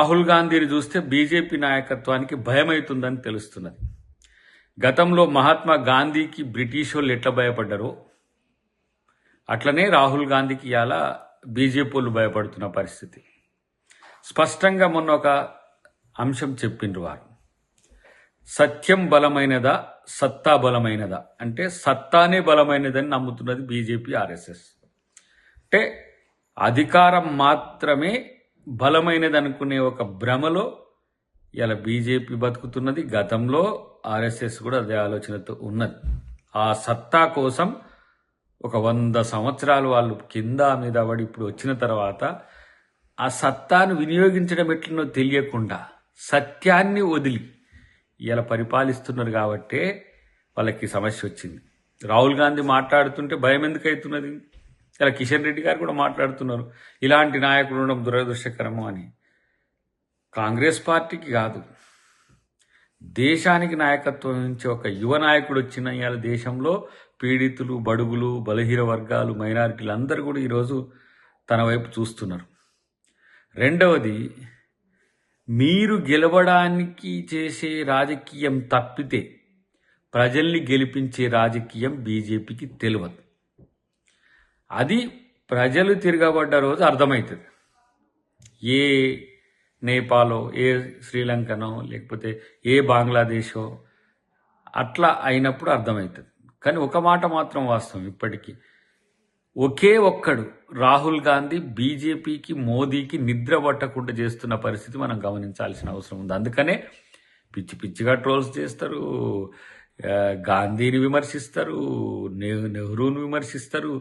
రాహుల్ గాంధీని చూస్తే బీజేపీ నాయకత్వానికి భయమవుతుందని తెలుస్తున్నది. గతంలో మహాత్మా గాంధీకి బ్రిటిష్ వాళ్ళు ఎట్లా భయపడ్డారో అట్లనే రాహుల్ గాంధీకి ఇలా బీజేపీ వాళ్ళు భయపడుతున్న పరిస్థితి. స్పష్టంగా మొన్న ఒక అంశం చెప్పిండ్రు వారు. సత్యం బలమైనదా సత్తా బలమైనదా అంటే సత్తానే బలమైనదని నమ్ముతున్నది బీజేపీ ఆర్ఎస్ఎస్. అంటే అధికారం మాత్రమే బలమైనది అనుకునే ఒక భ్రమలో ఇలా బీజేపీ బతుకుతున్నది. గతంలో ఆర్ఎస్ఎస్ కూడా అదే ఆలోచనతో ఉన్నది. ఆ సత్తా కోసం ఒక 100 సంవత్సరాలు వాళ్ళు కింద మీద పడి ఇప్పుడు వచ్చిన తర్వాత ఆ సత్తాను వినియోగించడం ఎట్లనో తెలియకుండా సత్యాన్ని వదిలి ఇలా పరిపాలిస్తున్నారు కాబట్టే వాళ్ళకి సమస్య వచ్చింది. రాహుల్ గాంధీ మాట్లాడుతుంటే భయం ఎందుకు అవుతున్నది? ఇలా కిషన్ రెడ్డి గారు కూడా మాట్లాడుతున్నారు, ఇలాంటి నాయకుడు ఉండడం దురదృష్టకరము అని. కాంగ్రెస్ పార్టీకి కాదు, దేశానికి నాయకత్వం నుంచి ఒక యువ నాయకుడు వచ్చిన ఇవాళ దేశంలో పీడితులు, బడుగులు, బలహీన వర్గాలు, మైనారిటీలు అందరూ కూడా ఈరోజు తన వైపు చూస్తున్నారు. రెండవది, మీరు గెలవడానికి చేసే రాజకీయం తప్పితే ప్రజల్ని గెలిపించే రాజకీయం బీజేపీకి తెలియదు. అది ప్రజలు తిరగబడ్డ రోజు అర్థమవుతుంది. ఏ నేపాలో, ఏ శ్రీలంకనో, లేకపోతే ఏ బంగ్లాదేశో అట్లా అయినప్పుడు అర్థమవుతుంది. కానీ ఒక మాట మాత్రం వాస్తవం, ఇప్పటికీ ఒకే ఒక్కడు రాహుల్ గాంధీ బీజేపీకి, మోదీకి నిద్ర పట్టకుండా చేస్తున్న పరిస్థితి మనం గమనించాల్సిన అవసరం ఉంది. అందుకనే పిచ్చి పిచ్చిగా ట్రోల్స్ చేస్తారు, గాంధీని విమర్శిస్తారు, నెహ్రూని విమర్శిస్తారు.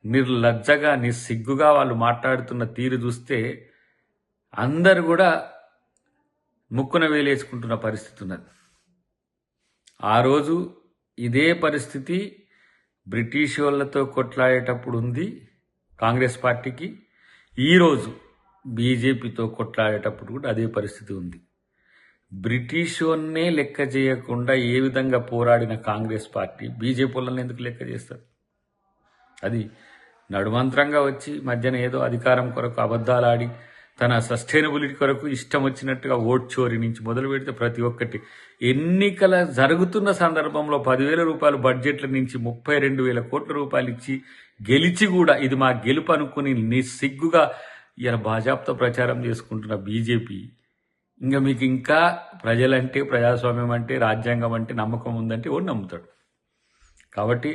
నిర్లజ్జగా, నిస్సిగ్గుగా వాళ్ళు మాట్లాడుతున్న తీరు చూస్తే అందరు కూడా ముక్కున వేలేసుకుంటున్న పరిస్థితి ఉన్నది. ఆ రోజు ఇదే పరిస్థితి బ్రిటిష్ వాళ్ళతో కొట్లాడేటప్పుడు ఉంది కాంగ్రెస్ పార్టీకి. ఈరోజు బీజేపీతో కొట్లాడేటప్పుడు కూడా అదే పరిస్థితి ఉంది. బ్రిటిష్ వాళ్ళనే లెక్క చేయకుండా ఏ విధంగా పోరాడిన కాంగ్రెస్ పార్టీ బీజేపీ వాళ్ళని ఎందుకు లెక్క చేస్తారు? అది నడుమంత్రంగా వచ్చి మధ్యన ఏదో అధికారం కొరకు అబద్ధాలాడి తన సస్టైనబిలిటీ కొరకు ఇష్టం వచ్చినట్టుగా ఓట్ చోరీ నుంచి మొదలు పెడితే ప్రతి ఒక్కటి ఎన్నికల జరుగుతున్న సందర్భంలో 10,000 రూపాయలు బడ్జెట్ల నుంచి 32,000 కోట్ల రూపాయలు ఇచ్చి గెలిచి కూడా ఇది మా గెలుపు అనుకుని నిస్సిగ్గుగా ఇలా భాజపాతో ప్రచారం చేసుకుంటున్న బీజేపీ మీకు ఇంకా ప్రజలంటే, ప్రజాస్వామ్యం అంటే, రాజ్యాంగం అంటే నమ్మకం ఉందంటే ఎవరు నమ్ముతాడు? కాబట్టి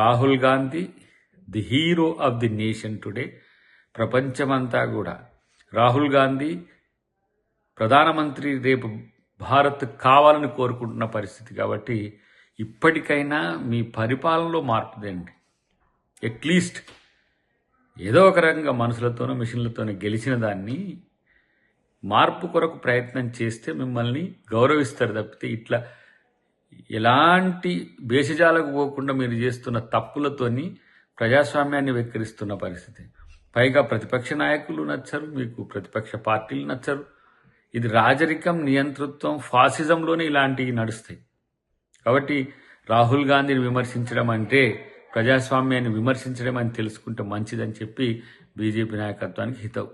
Rahul Gandhi the hero of the nation today. ప్రపంచమంతా కూడా రాహుల్ గాంధీ ప్రధానమంత్రి రేపు భారత్ కావాలని కోరుకుంటున్న పరిస్థితి. కాబట్టి ఇప్పటికైనా మీ పరిపాలనలో మార్పు తేండి. అట్లీస్ట్ ఏదో ఒక రకంగా మనుషులతోనో మిషన్లతోనో గెలిచిన దాన్ని మార్పు కొరకు ప్రయత్నం చేస్తే మిమ్మల్ని గౌరవిస్తారు తప్పితే ఇట్లా ఎలాంటి భేషజాలకు పోకుండా మీరు చేస్తున్న తప్పులతోని ప్రజాస్వామ్యాన్ని వెక్కిరిస్తున్న పరిస్థితి. పైగా ప్రతిపక్ష నాయకులు నచ్చరు, మీకు ప్రతిపక్ష పార్టీలు నచ్చరు. ఇది రాజరికం, నియంతృత్వం, ఫాసిజంలోనే ఇలాంటివి నడుస్తాయి. కాబట్టి రాహుల్ గాంధీని విమర్శించడం అంటే ప్రజాస్వామ్యాన్ని విమర్శించడం అని తెలుసుకుంటే మంచిదని చెప్పి బీజేపీ నాయకత్వానికి హితవు.